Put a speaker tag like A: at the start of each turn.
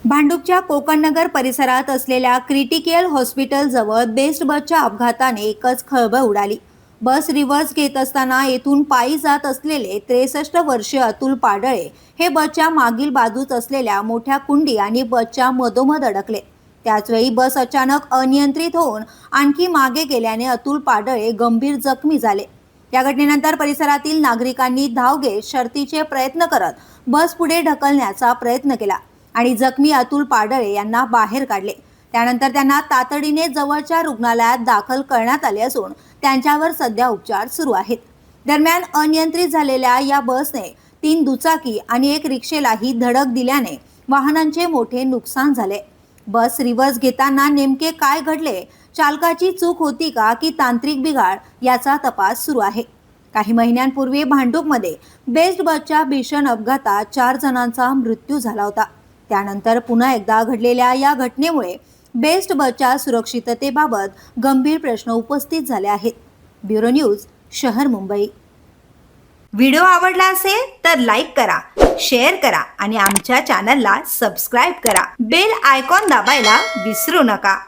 A: भांडूपच्या कोकणनगर परिसरात असलेल्या critical hospital जवळ बेस्ट बसच्या अपघाताने एकच खळबळ उडाली। बस रिव्हर्स घेत असताना येथून पायी जात असलेले 63 वर्षीय अतुल पाडळे हे बसच्या मागील बाजूस असलेल्या मोठ्या कुंडी आणि बसच्या मधोमध अडकले। त्याचवेळी बस अचानक अनियंत्रित होऊन आणखी मागे गेल्याने अतुल पाडळे गंभीर जखमी झाले। या घटनेनंतर परिसरातील नागरिकांनी धाव घेत शर्थीचे प्रयत्न करत बस पुढे ढकलण्याचा प्रयत्न केला आणि जखमी अतुल पाडळे यांना बाहेर काढले। त्यानंतर त्यांना तातडीने जवळच्या रुग्णालयात दाखल करण्यात आले असून त्यांच्यावर सध्या उपचार सुरू आहेत। दरम्यान अनियंत्रित झालेल्या या बसने 3 दुचाकी आणि एक रिक्षेलाही धडक दिल्याने वाहनांचे मोठे नुकसान झाले। बस रिव्हर्स घेताना नेमके काय घडले, चालकाची चूक होती का की तांत्रिक बिघाड, याचा तपास सुरू आहे। काही महिन्यांपूर्वी भांडूपमध्ये बेस्ट बसच्या भीषण अपघातात 4 जणांचा मृत्यू झाला होता। त्यानंतर पुन्हा एकदा घडलेल्या या घटनेमुळे बेस्ट बसच्या सुरक्षिततेबाबत गंभीर प्रश्न उपस्थित झाले आहेत। ब्युरो न्यूज, शहर मुंबई। व्हिडिओ आवडला असेल तर लाईक करा, शेअर करा आणि आमच्या चॅनलला सबस्क्राईब करा। बेल आयकॉन दाबायला विसरू नका।